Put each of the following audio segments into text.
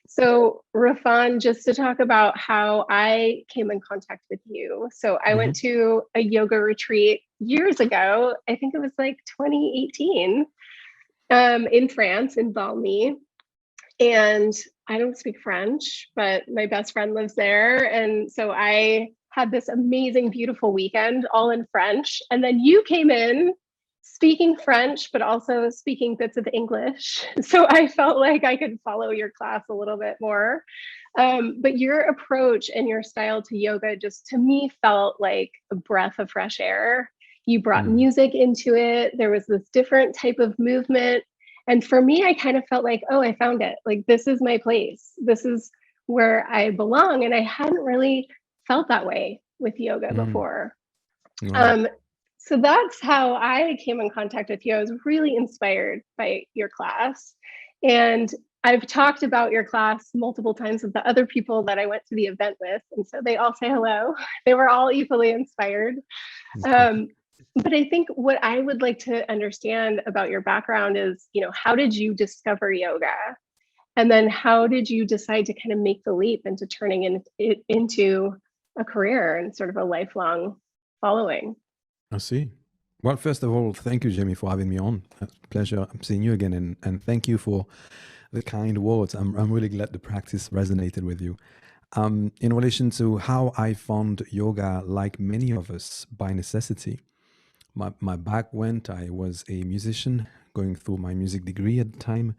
So, Raphan, just to talk about how I came in contact with you. So, I Hmm. went to a yoga retreat years ago. I think it was like 2018 in France, in Valmy. And I don't speak French, but my best friend lives there. And so I had this amazing, beautiful weekend all in French. And then you came in speaking French, but also speaking bits of English. So I felt like I could follow your class a little bit more. But your approach and your style to yoga just to me felt like a breath of fresh air. You brought Mm. music into it. There was this different type of movement, and for me, I kind of felt like, oh, I found it. Like, this is my place. This is where I belong. And I hadn't really felt that way with yoga Mm. before. Wow. Um, so that's how I came in contact with you. I was really inspired by your class. And I've talked about your class multiple times with the other people that I went to the event with. And so they all say hello. They were all equally inspired. Okay. Um, but I think what I would like to understand about your background is, how did you discover yoga? And then how did you decide to kind of make the leap into turning it into a career and sort of a lifelong following? I see. Well, first of all, thank you, Jamie, for having me on. Pleasure seeing you again, and thank you for the kind words. I'm really glad the practice resonated with you. In relation to how I found yoga, like many of us, by necessity. My back went. I was a musician going through my music degree at the time,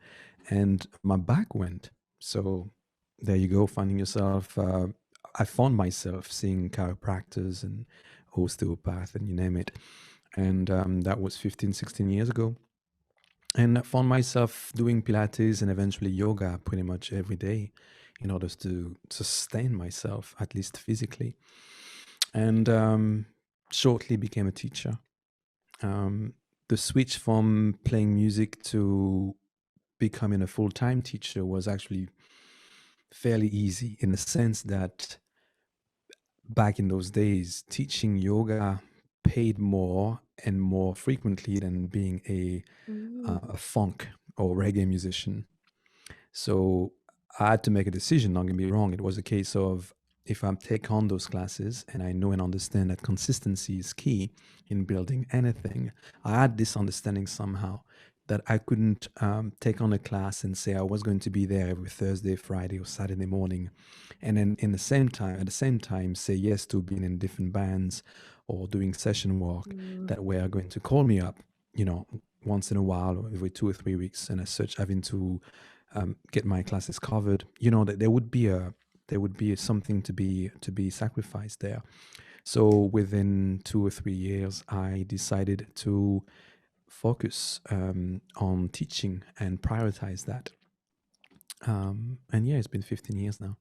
and my back went. So there you go, finding yourself. I found myself seeing chiropractors and osteopath and you name it. And that was 15, 16 years ago. And I found myself doing Pilates and eventually yoga pretty much every day in order to sustain myself, at least physically. And shortly became a teacher. Um, the switch from playing music to becoming a full time teacher was actually fairly easy in the sense that back in those days, teaching yoga paid more and more frequently than being Mm. a funk or reggae musician. So I had to make a decision. Don't get me wrong. It was a case of if I take on those classes and I know and understand that consistency is key in building anything, I had this understanding somehow that I couldn't take on a class and say I was going to be there every Thursday, Friday, or Saturday morning, and then at the same time, say yes to being in different bands or doing session work Mm. that were going to call me up, you know, once in a while or every 2 or 3 weeks, and as such, having to get my classes covered. You know that there would be something to be sacrificed there. So within 2 or 3 years, I decided to focus on teaching and prioritize that. And yeah, it's been 15 years now.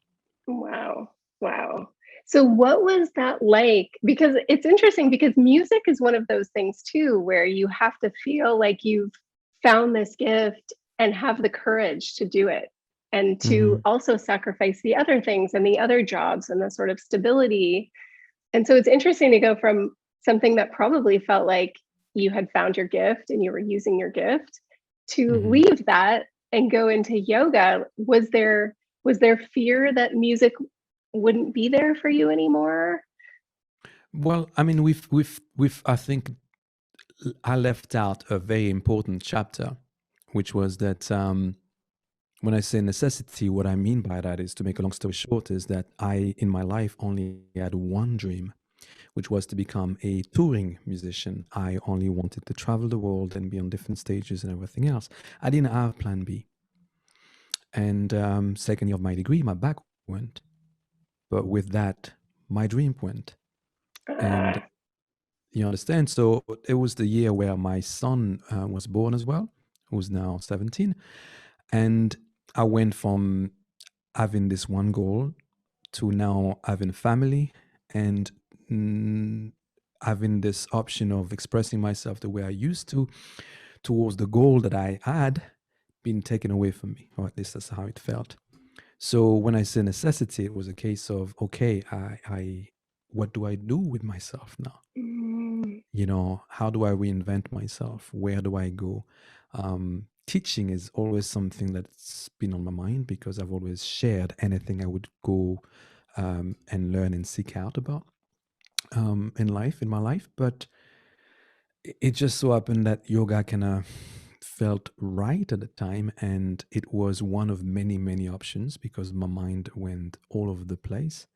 Wow. Wow. So what was that like? Because it's interesting because music is one of those things too, where you have to feel like you've found this gift and have the courage to do it and to Hmm. also sacrifice the other things and the other jobs and the sort of stability. And so it's interesting to go from something that probably felt like you had found your gift and you were using your gift to Hmm. leave that and go into yoga. Was there fear that music wouldn't be there for you anymore? Well, I mean, we've. I think I left out a very important chapter, which was that when I say necessity, what I mean by that is, to make a long story short, is that I, in my life, only had one dream, which was to become a touring musician. I only wanted to travel the world and be on different stages and everything else. I didn't have plan B. And second year of my degree, my back went. But with that, my dream went. And Uh, you understand? So it was the year where my son was born as well, who's now 17. And I went from having this one goal to now having a family and having this option of expressing myself the way I used to towards the goal that I had been taken away from me, or at least that's how it felt. So when I say necessity, it was a case of, okay, what do I do with myself now? mm, You know, how do I reinvent myself? Where do I go? teaching is always something that's been on my mind because I've always shared anything I would go and learn and seek out about in my life. But it just so happened that yoga kind of felt right at the time, and it was one of many, many options because my mind went all over the place.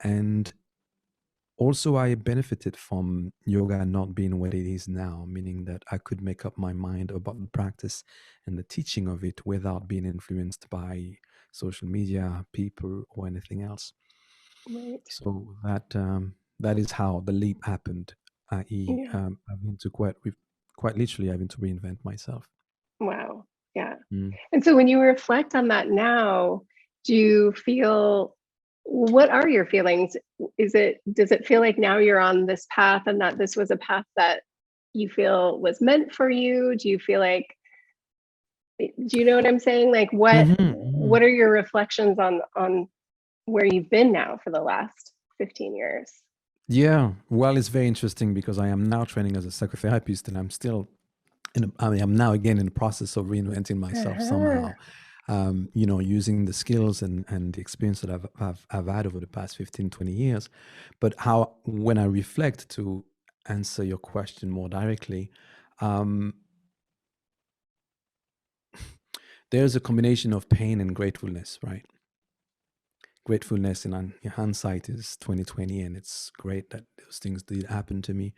And also, I benefited from yoga not being what it is now, meaning that I could make up my mind about the practice and the teaching of it without being influenced by social media, people, or anything else. Right. So that is how the leap happened. I.e., Yeah. having to quite literally having to reinvent myself. Wow. Yeah. Mm. And so when you reflect on that now, do you feel, what are your feelings? Does it feel like now you're on this path and that this was a path that you feel was meant for you? Do you feel like, do you know what I'm saying? Like Hmm. what are your reflections on where you've been now for the last 15 years? Yeah, well, it's very interesting because I am now training as a psychotherapist, and I'm still I mean, I'm now again in the process of reinventing myself Uh-huh. somehow. Using the skills and the experience that I've had over the past 15, 20 years. But how, when I reflect to answer your question more directly, um, there's a combination of pain and gratefulness, right? Gratefulness in hindsight is 2020, and it's great that those things did happen to me.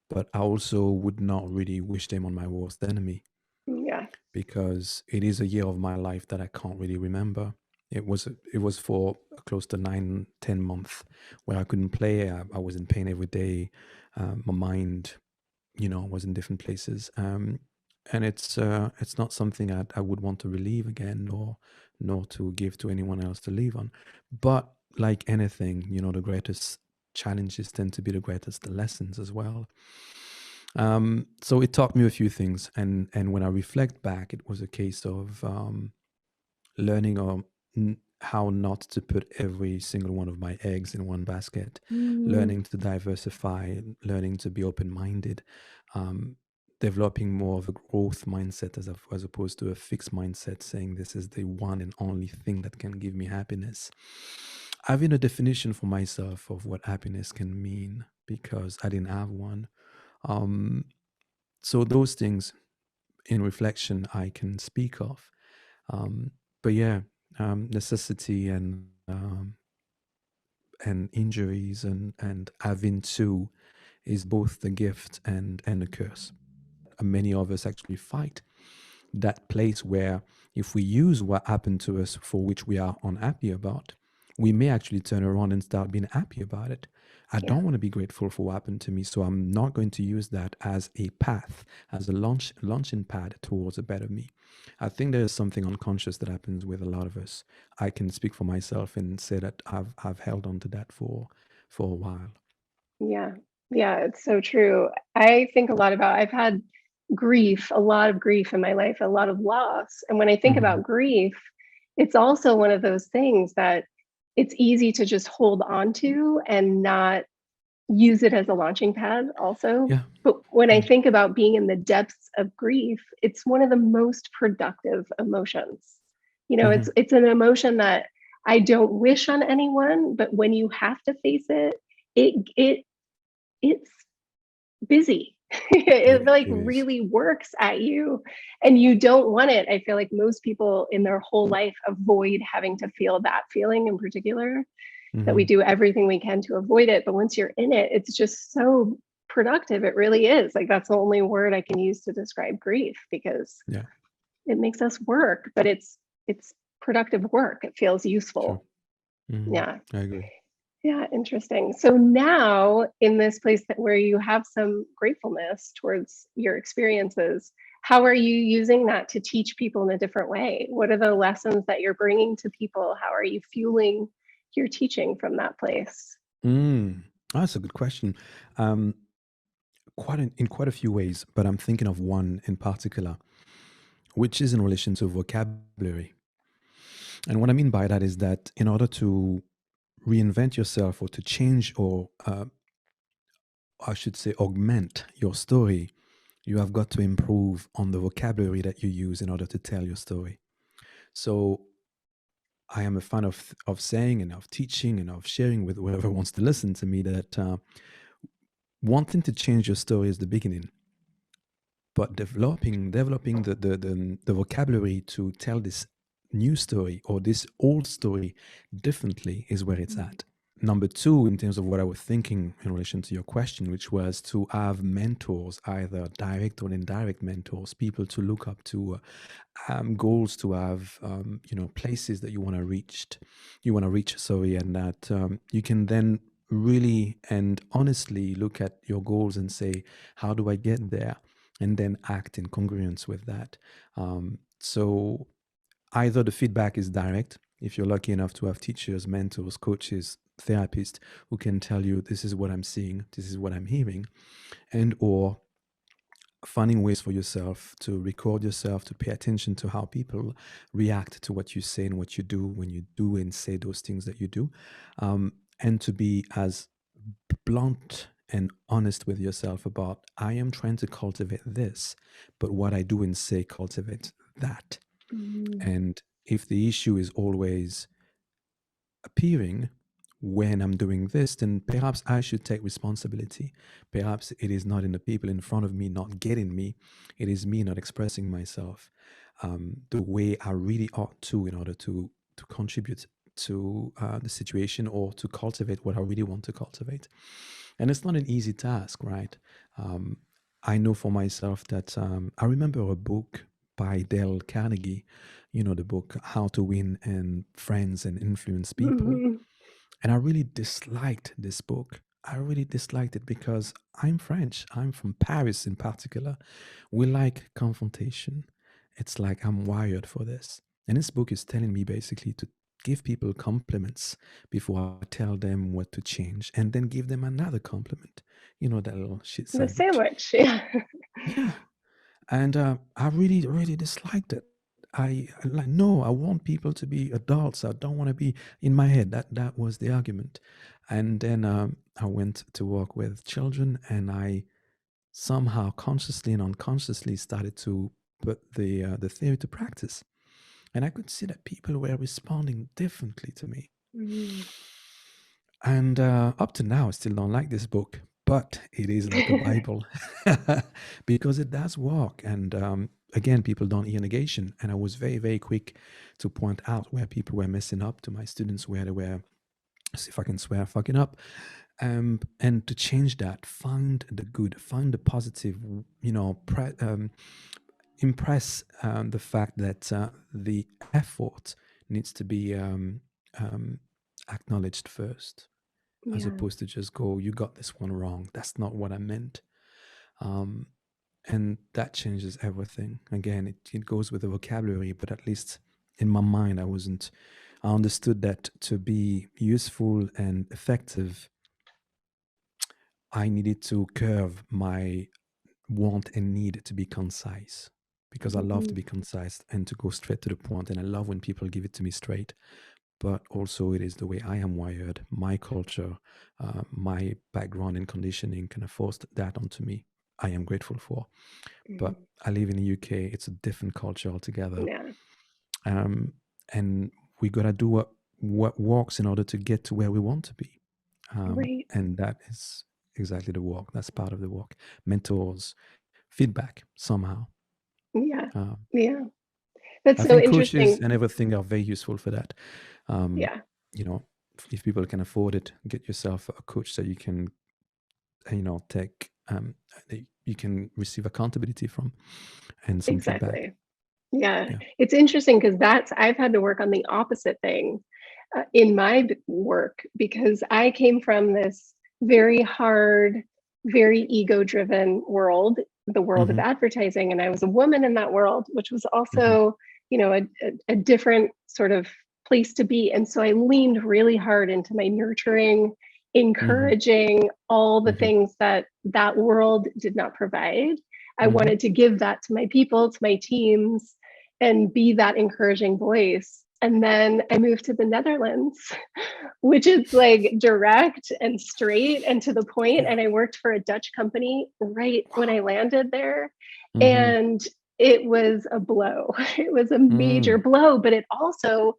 But I also would not really wish them on my worst enemy, Yeah. because it is a year of my life that I can't really remember. It was for close to 9, 10 months where I couldn't play. I was in pain every day. My mind, was in different places. And it's not something I would want to relieve again, nor to give to anyone else to live on. But like anything, the greatest challenges tend to be the greatest lessons as well. So it taught me a few things, and when I reflect back, it was a case of learning how not to put every single one of my eggs in one basket, Mm, learning to diversify, learning to be open-minded, um, developing more of a growth mindset as opposed to a fixed mindset, saying this is the one and only thing that can give me happiness. Having a definition for myself of what happiness can mean because I didn't have one. Um, so those things in reflection I can speak of. Um, but yeah, necessity and injuries and having to is both the gift and a curse. Many of us actually fight that place where if we use what happened to us for which we are unhappy about, we may actually turn around and start being happy about it. I yeah. don't want to be grateful for what happened to me, so I'm not going to use that as a path, as a launching pad towards a better me. I think there's something unconscious that happens with a lot of us. I can speak for myself and say that I've held on to that for a while. Yeah. Yeah, it's so true. I think a lot about, I've had grief, a lot of grief in my life, a lot of loss. And when I think Hmm. about grief, it's also one of those things that it's easy to just hold on to and not use it as a launching pad also. Yeah, But when I yeah. think about being in the depths of grief, it's one of the most productive emotions. Hmm. It's an emotion that I don't wish on anyone, but when you have to face it, it it's busy. It like It is. really works at you and you don't want it. I feel like most people in their whole life avoid having to feel that feeling in particular, that we Hmm. do everything we can to avoid it. But once you're in it, it's just so productive. It really is. Like that's the only word I can use to describe grief because Yeah, it makes us work, but it's productive work. It feels sure. useful. Hmm. Yeah. I agree. Yeah, interesting. So now in this place that where you have some gratefulness towards your experiences, how are you using that to teach people in a different way? What are the lessons that you're bringing to people? How are you fueling your teaching from that place? Mm, that's a good question. Um, in quite a few ways, but I'm thinking of one in particular, which is in relation to vocabulary. And what I mean by that is that in order to reinvent yourself or to change or I should say augment your story, you have got to improve on the vocabulary that you use in order to tell your story. So I am a fan of saying and of teaching and of sharing with whoever wants to listen to me that wanting to change your story is the beginning, but developing the vocabulary to tell this new story or this old story differently is where it's at. Number two, in terms of what I was thinking in relation to your question, which was to have mentors, either direct or indirect mentors, people to look up to, goals to have, places that you want to reach, sorry, and that you can then really and honestly look at your goals and say, how do I get there? And then act in congruence with that. So either the feedback is direct, if you're lucky enough to have teachers, mentors, coaches, therapists who can tell you, this is what I'm seeing, this is what I'm hearing, and or finding ways for yourself to record yourself, to pay attention to how people react to what you say and what you do when you do and say those things that you do, and to be as blunt and honest with yourself about, I am trying to cultivate this, but what I do and say cultivate that. And if the issue is always appearing when I'm doing this, then perhaps I should take responsibility. Perhaps it is not in the people in front of me not getting me, it is me not expressing myself the way I really ought to in order to contribute to the situation or to cultivate what I really want to cultivate. And it's not an easy task, right? I know for myself that I remember a book by Dale Carnegie, the book How to Win and Friends and Influence People. And I really disliked this book. I really disliked it because I'm French. I'm from Paris in particular. We like confrontation. It's like I'm wired for this. And this book is telling me basically to give people compliments before I tell them what to change and then give them another compliment. You know, that little shit The sandwich. sandwich. Yeah. Yeah. And I really, really disliked it. I like, no, I want people to be adults. I don't want to be in my head. That was the argument. And then I went to work with children, and I somehow consciously and unconsciously started to put the theory to practice. And I could see that people were responding differently to me. And up to now, I still don't like this book, but it is like a Bible because it does work. And again, people don't hear negation. And I was very, very quick to point out where people were messing up to my students, where they were, see if I can swear, fucking up. And to change that, find the good, find the positive, impress the fact that the effort needs to be acknowledged first, as Yeah. opposed to just go, you got this one wrong. That's not what I meant. And that changes everything. Again, it goes with the vocabulary, but at least in my mind, I understood that to be useful and effective, I needed to curve my want and need to be concise, because I love to be concise and to go straight to the point. And I love when people give it to me straight. But also, it is the way I am wired. My culture, my background and conditioning kind of forced that onto me. I am grateful for. But I live in the UK. It's a different culture altogether. Yeah. And we got to do what works in order to get to where we want to be. Right. And that is exactly the work. That's part of the work. Mentors, feedback somehow. Yeah. Um, Yeah. That's I so think coaches interesting. and everything are very useful for that. Yeah. You know, if people can afford it, get yourself a coach that you can, take, that you can receive accountability from and some feedback. Exactly. Yeah. Yeah. It's interesting because I've had to work on the opposite thing in my work, because I came from this very hard, very ego driven world, the world of Mm-hmm. advertising. And I was a woman in that world, which was Mm-hmm. also, a different sort of place to be. And so I leaned really hard into my nurturing, Mm-hmm. encouraging, all the Mm-hmm. things that world did not provide. I Mm-hmm. wanted to give that to my people, to my teams, and be that encouraging voice. And then I moved to the Netherlands, which is like direct and straight and to the point. Yeah. And I worked for a Dutch company right when I landed there. Mm-hmm. And it was a blow. It was a major Mm. blow, but it also,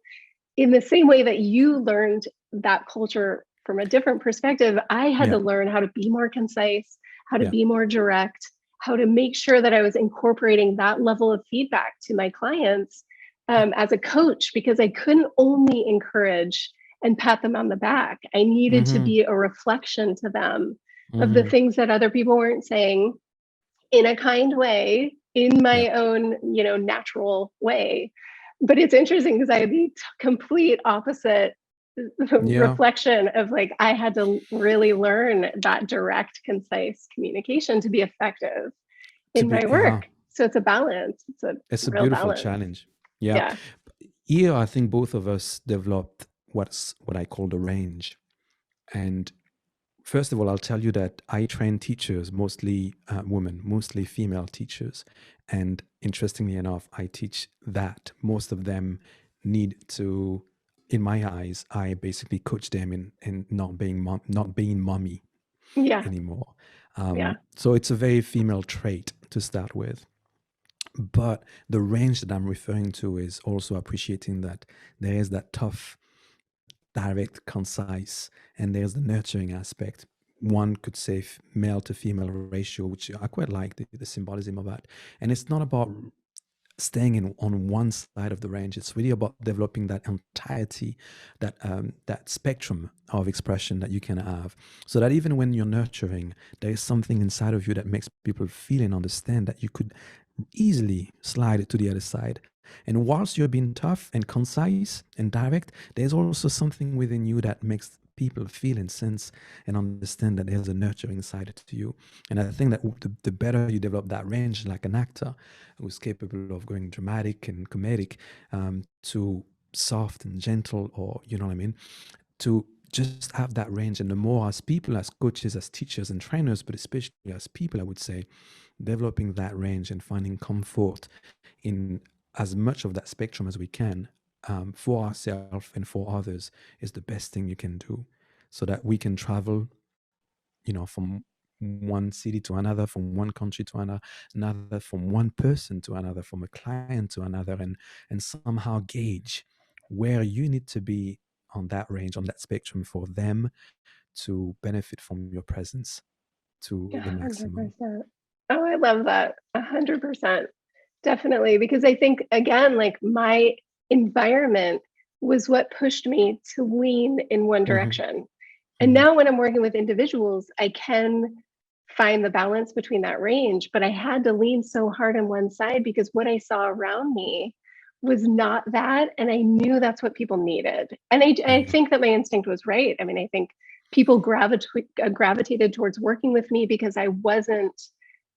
in the same way that you learned that culture from a different perspective, I had to Yeah. learn how to be more concise, how to Yeah. be more direct, how to make sure that I was incorporating that level of feedback to my clients Yeah. as a coach, because I couldn't only encourage and pat them on the back. I needed to Mm-hmm. be a reflection to them of the Mm-hmm. things that other people weren't saying in a kind way, in Yeah. my own, natural way. But it's interesting because I had the complete opposite Yeah. reflection of like, I had to really learn that direct, concise communication to be effective To in be, my yeah, work. So it's a balance. It's a it's a real beautiful balance. challenge. Yeah. Yeah. Here, I think both of us developed what I call the range. And first of all, I'll tell you that I train teachers, mostly women, mostly female teachers. And interestingly enough, I teach that most of them need to, in my eyes, I basically coach them in not being mommy Yeah. anymore. Yeah. So it's a very female trait to start with. But the range that I'm referring to is also appreciating that there is that tough, direct, concise, and there's the nurturing aspect. One could say male to female ratio, which I quite like the symbolism of that. And it's not about staying on one side of the range. It's really about developing that entirety, that spectrum of expression that you can have, so that even when you're nurturing, there is something inside of you that makes people feel and understand that you could easily slide it to the other side. And whilst you're being tough and concise and direct, there's also something within you that makes people feel and sense and understand that there's a nurturing side to you. And I think that the better you develop that range, like an actor who's capable of going dramatic and comedic, to soft and gentle, or you know what I mean, to just have that range. And the more, as people, as coaches, as teachers and trainers, but especially as people, I would say, developing that range and finding comfort in as much of that spectrum as we can, for ourselves and for others, is the best thing you can do, so that we can travel, from one city to another, from one country to another, from one person to another, from a client to another, and somehow gauge where you need to be on that range, on that spectrum, for them to benefit from your presence to Yeah, the maximum. 100%. Oh, I love that. 100%. Definitely. Because I think, again, like my environment was what pushed me to lean in one Hmm. direction. And Hmm. now when I'm working with individuals, I can find the balance between that range, but I had to lean so hard on one side because what I saw around me was not that. And I knew that's what people needed. And I Yeah. think that my instinct was right. I mean, I think people gravitated towards working with me because I wasn't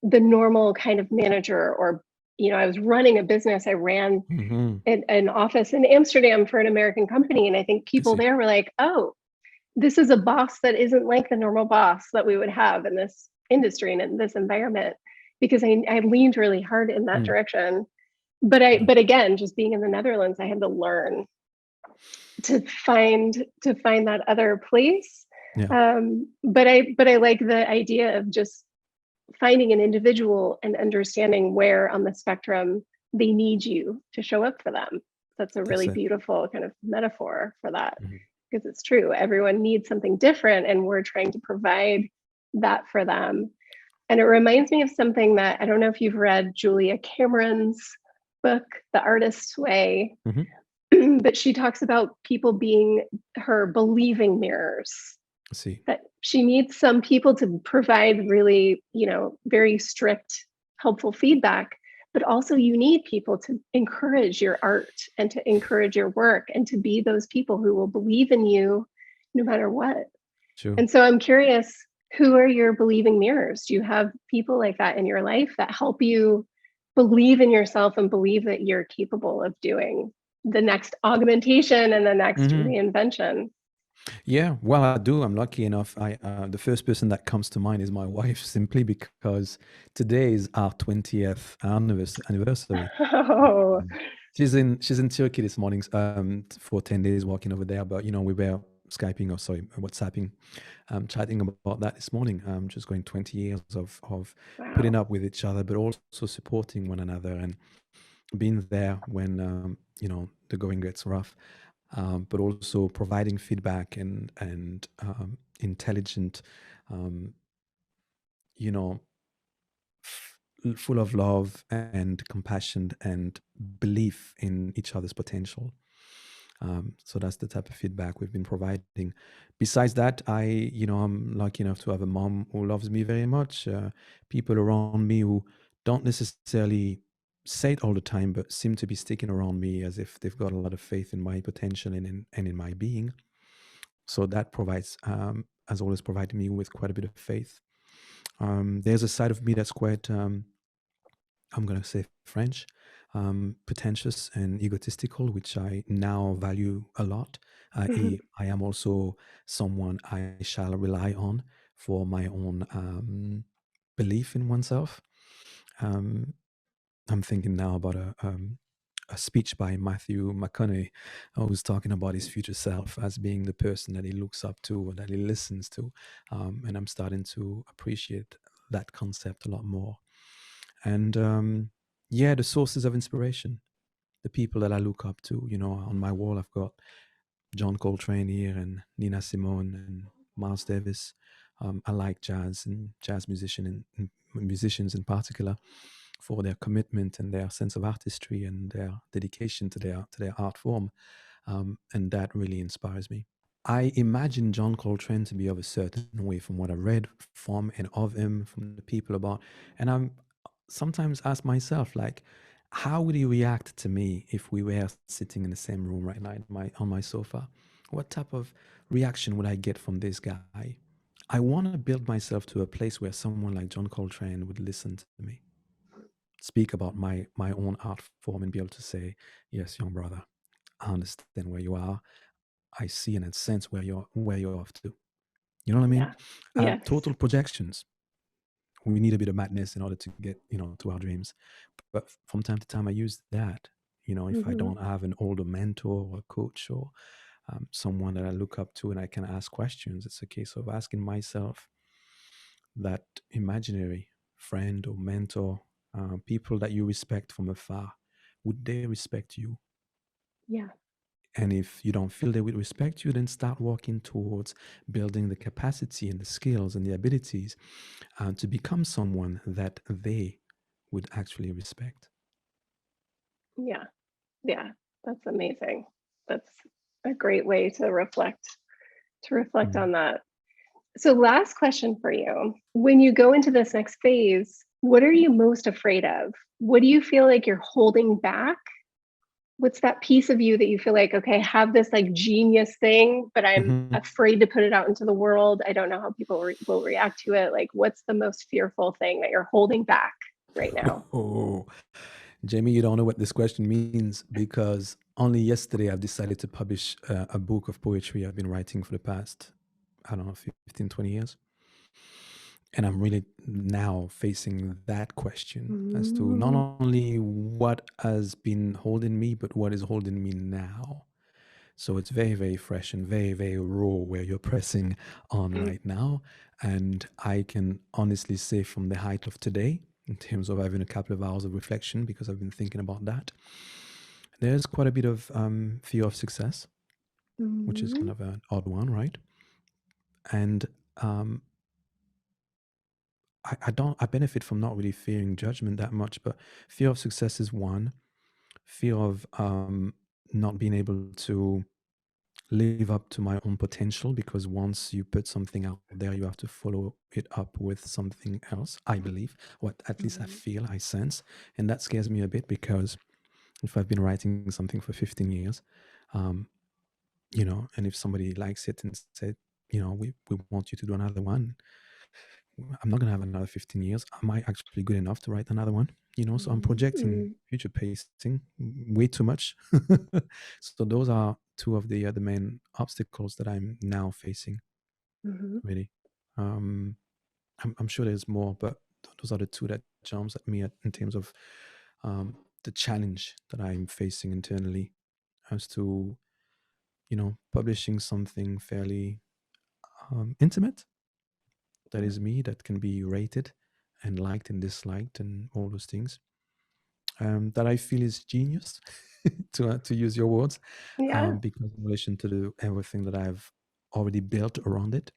the normal kind of manager, or I was running a business. I ran Hmm. an office in Amsterdam for an American company, and I think I people see. there were like, oh, this is a boss that isn't like the normal boss that we would have in this industry and in this environment, because I leaned really hard in that Mm. direction. But again, just being in the Netherlands, I had to learn to find that other place. Yeah. But I like the idea of just finding an individual and understanding where on the spectrum they need you to show up for them. That's a That's really it. beautiful kind of metaphor for that, Hmm. because it's true. Everyone needs something different, and we're trying to provide that for them. And it reminds me of something that, I don't know if you've read Julia Cameron's book, The Artist's Way, Hmm. but she talks about people being her believing mirrors, I see. that she needs some people to provide really, very strict, helpful feedback. But also, you need people to encourage your art and to encourage your work and to be those people who will believe in you no matter what. Sure. And so I'm curious, who are your believing mirrors? Do you have people like that in your life that help you believe in yourself and believe that you're capable of doing the next augmentation and the next Hmm. reinvention? Yeah, well, I do. I'm lucky enough. The first person that comes to mind is my wife, simply because today is our 20th anniversary. Oh, She's in Turkey this morning, for 10 days walking over there. But we were Skyping, or sorry, WhatsApping, chatting about that this morning. Just going 20 years of putting Wow. up with each other, but also supporting one another and being there when the going gets rough, but also providing feedback and intelligent, um, you know, full of love and compassion and belief in each other's potential. So that's the type of feedback we've been providing. Besides that, I'm lucky enough to have a mom who loves me very much. People around me who don't necessarily say it all the time, but seem to be sticking around me as if they've got a lot of faith in my potential and in my being. So that has always provided me with quite a bit of faith. There's a side of me that's quite, I'm going to say French, pretentious and egotistical, which I now value a lot. Mhm. I am also someone I shall rely on for my own belief in oneself. Um, I'm thinking now about a speech by Matthew McConaughey, who's talking about his future self as being the person that he looks up to or that he listens to. And I'm starting to appreciate that concept a lot more. And yeah, the sources of inspiration, the people that I look up to. On my wall, I've got John Coltrane here and Nina Simone and Miles Davis. I like jazz and jazz and musicians in particular for their commitment and their sense of artistry and their dedication to their art form, and that really inspires me. I imagine John Coltrane to be of a certain way from what I read from and of him, from the people about, and I'm sometimes ask myself, like, how would he react to me if we were sitting in the same room right now on my sofa? What type of reaction would I get from this guy? I want to build myself to a place where someone like John Coltrane would listen to me, speak about my own art form, and be able to say, "Yes, young brother, I understand where you are. I see and sense where you're off to." You know what I mean? Yeah. Yes. Total projections. We need a bit of madness in order to get to our dreams. But from time to time, I use that. If I Hmm. don't have an older mentor or coach or someone that I look up to and I can ask questions, it's a case of asking myself, that imaginary friend or mentor, people that you respect from afar, would they respect you? Yeah. And if you don't feel they would respect you, then start working towards building the capacity and the skills and the abilities to become someone that they would actually respect. Yeah. Yeah. That's amazing. That's a great way to reflect Mm. on that. So last question for you. When you go into this next phase, what are you most afraid of? What do you feel like you're holding back? What's that piece of you that you feel like, okay, I have this like genius thing, but I'm Mhm. afraid to put it out into the world. I don't know how people will react to it. Like, what's the most fearful thing that you're holding back right now? Oh, Jamie, you don't know what this question means because only yesterday I've decided to publish a book of poetry I've been writing for the past, I don't know, 15, 20 years. And I'm really now facing that question as to not Mm, only what has been holding me, but what is holding me now. So it's very, very fresh and very, very raw where you're pressing on mm, right now. And I can honestly say from the height of today, in terms of having a couple of hours of reflection, because I've been thinking about that, there's quite a bit of fear of success, which is kind mm, of an odd one, right? And um, I benefit from not really fearing judgment that much, but fear of success is one. Fear of not being able to live up to my own potential, because once you put something out there, you have to follow it up with something else, I believe, what at least I mm, feel, I sense. And that scares me a bit, because if I've been writing something for 15 years, um, and if somebody likes it and said, we want you to do another one, I'm not going to have another 15 years. Am I actually good enough to write another one? So I'm mm, projecting mm, future pacing way too much. So those are two of the main obstacles that I'm now facing, mhm. really. Um, I'm sure there's more, but those are the two that jumps at me in terms of the challenge that I'm facing internally as to, publishing something fairly intimate that is me, that can be rated and liked and disliked and all those things, that I feel is genius, to use your words, Yeah. because in relation to everything that I've already built around it.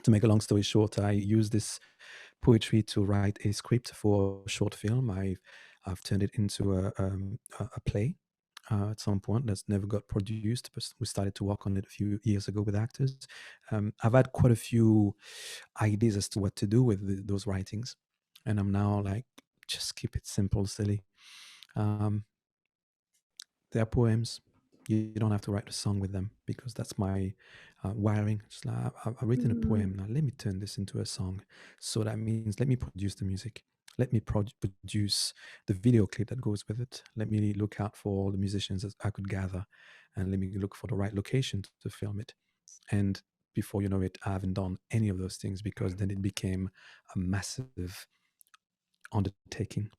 To make a long story short, I use this poetry to write a script for a short film. I've turned it into a play at some point that's never got produced, but we started to work on it a few years ago with actors. I've had quite a few ideas as to what to do with those writings, and I'm now like, just keep it simple, silly. Um, they're poems. You don't have to write a song with them, because that's my wiring. It's like, I've written a Mm, poem. Now let me turn this into a song. So that means, let me produce the music. Let me produce the video clip that goes with it. Let me look out for all the musicians that I could gather, and let me look for the right location to film it. And before you know it, I haven't done any of those things, because then it became a massive undertaking,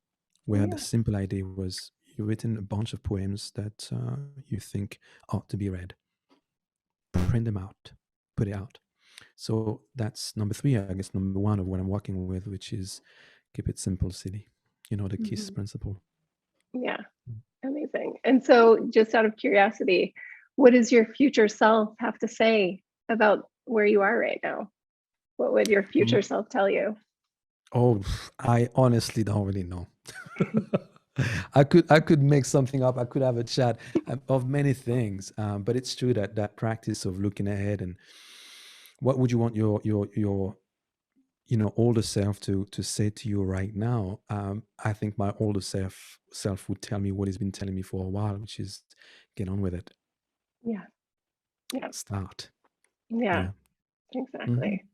where the yeah. simple idea was, you've written a bunch of poems that you think ought to be read, print them out, put it out. So that's number three, I guess. Number one of what I'm working with, which is keep it simple, silly. The KISS Mhm. principle. Yeah. Amazing. And so, just out of curiosity, what does your future self have to say about where you are right now? What would your future Mm, self tell you? Oh, I honestly don't really know. I could make something up. I could have a chat of many things, but it's true that that practice of looking ahead, and what would you want your older self to say to you right now. I think my older self would tell me what he's been telling me for a while, which is, get on with it, Yeah. Yeah. start. Yeah. Yeah. Hmm. Exactly.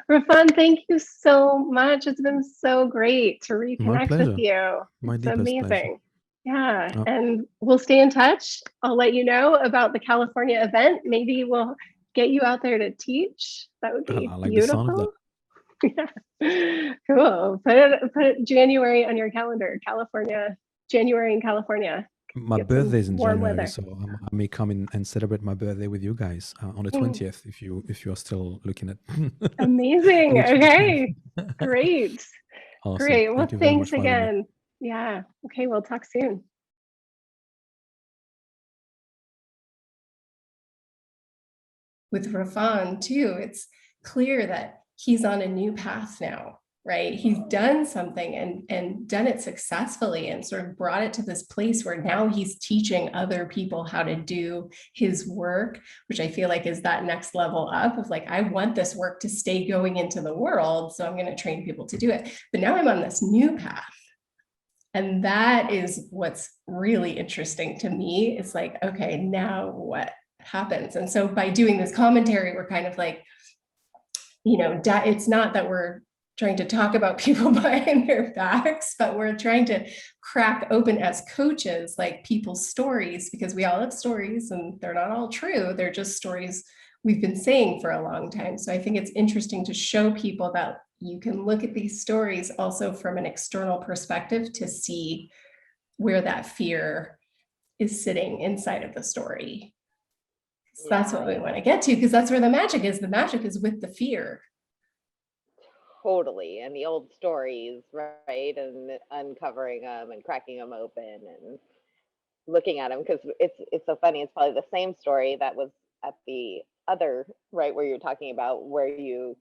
Raphan, thank you so much. It's been so great to My reconnect with pleasure. you. My It's deepest pleasure. amazing. Yeah. Oh, And we'll stay in touch. I'll let you know about the California event. Maybe we'll get you out there to teach. That would I, be I like the sound of that. beautiful. Yeah. Cool. Put January on your calendar. California, January in California. My Get some birthday is in warm January, weather. so I may come in and celebrate my birthday with you guys on the Mm, 20th, if you are still looking at amazing. which weekend. Okay. Great. Awesome. Great. Well, Thank you very much thanks for having me. again. Yeah. Okay. We'll talk soon. With Rafan too, it's clear that he's on a new path now, right? He's done something and done it successfully and sort of brought it to this place where now he's teaching other people how to do his work, which I feel like is that next level up of like, I want this work to stay going into the world, so I'm going to train people to do it. But now I'm on this new path. And that is what's really interesting to me. It's like, okay, now what happens? And so by doing this commentary, we're kind of like, it's not that we're trying to talk about people behind their backs, but we're trying to crack open as coaches, like people's stories, because we all have stories and they're not all true. They're just stories we've been saying for a long time. So I think it's interesting to show people that you can look at these stories also from an external perspective to see where that fear is sitting inside of the story. So that's what we want to get to, because that's where the magic is. The magic is with the fear. Totally. And the old stories, right? And uncovering them and cracking them open and looking at them, because it's so funny. It's probably the same story that was at the other, right, where you're talking about where you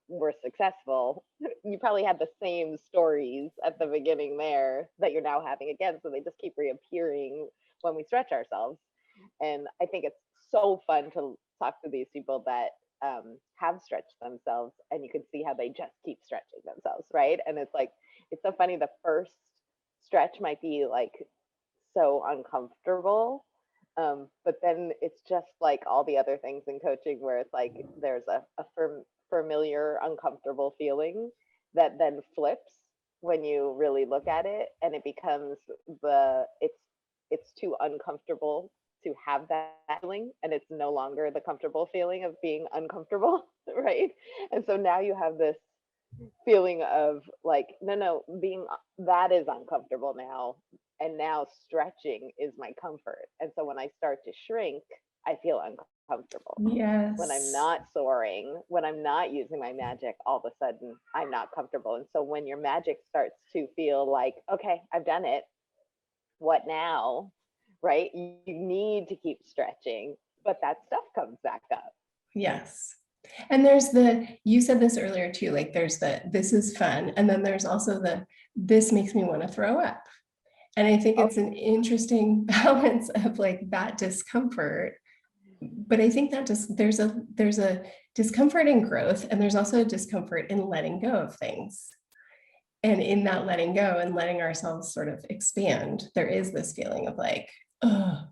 were successful. You probably had the same stories at the beginning there that you're now having again. So they just keep reappearing when we stretch ourselves. And I think it's so fun to talk to these people that have stretched themselves, and you can see how they just keep stretching themselves, right? And it's like, it's so funny. The first stretch might be like so uncomfortable, but then it's just like all the other things in coaching where it's like there's a familiar uncomfortable feeling that then flips when you really look at it, and it becomes it's too uncomfortable to have that feeling, and it's no longer the comfortable feeling of being uncomfortable, right? And so now you have this feeling of like, no, being that is uncomfortable now. And now stretching is my comfort. And so when I start to shrink, I feel uncomfortable. When I'm Yes. not soaring, when I'm not using my magic, all of a sudden I'm not comfortable. And so when your magic starts to feel like, okay, I've done it, what now? Right? You need to keep stretching, but that stuff comes back up. Yes. And you said this earlier too, like there's this is fun. And then there's also this makes me want to throw up. And I think it's an interesting balance of like that discomfort. But I think that just there's a discomfort in growth, and there's also a discomfort in letting go of things. And in that letting go and letting ourselves sort of expand, there is this feeling of like, oh,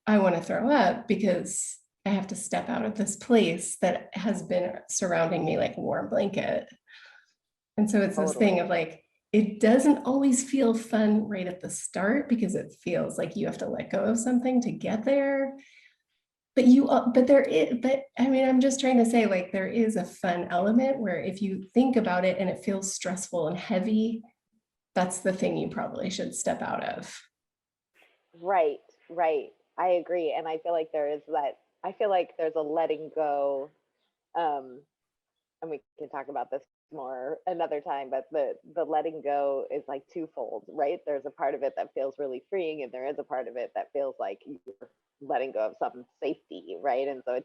I want to throw up because I have to step out of this place that has been surrounding me like a warm blanket. And so it's this thing of like, it doesn't always feel fun right at the start because it feels like you have to let go of something to get there. But I mean, I'm just trying to say, like, there is a fun element where if you think about it and it feels stressful and heavy, that's the thing you probably should step out of. Right. I agree. And I feel like I feel like there's a letting go. And we can talk about this more another time, but the letting go is like twofold, right? There's a part of it that feels really freeing, and there is a part of it that feels like you're letting go of some safety, right? And so it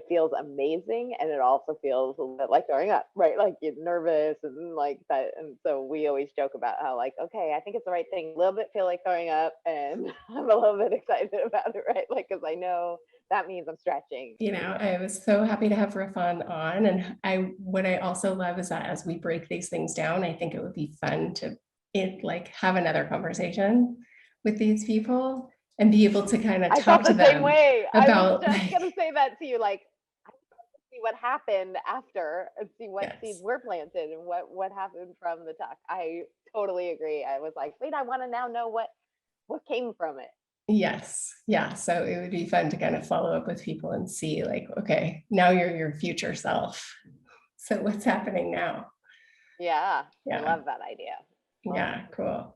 feels amazing, and it also feels a little bit like throwing up, right? Like you're nervous and like that. And so we always joke about how like, okay, I think it's the right thing. A little bit feel like throwing up, and I'm a little bit excited about it, right? Like, because I know that means I'm stretching. You know, I was so happy to have Raphan on. And what I also love is that as we break these things down, I think it would be fun to like have another conversation with these people and be able to kind of I talk felt to the same them way. I was about just like, gonna say that to you, like I want to see what happened after and see what seeds yes. were planted and what happened from the talk. I totally agree. I was like, wait, I want to now know what came from it. Yes. Yeah. So it would be fun to kind of follow up with people and see like, okay, now you're your future self. So what's happening now? Yeah, I Yeah. love that idea. Yeah. Cool.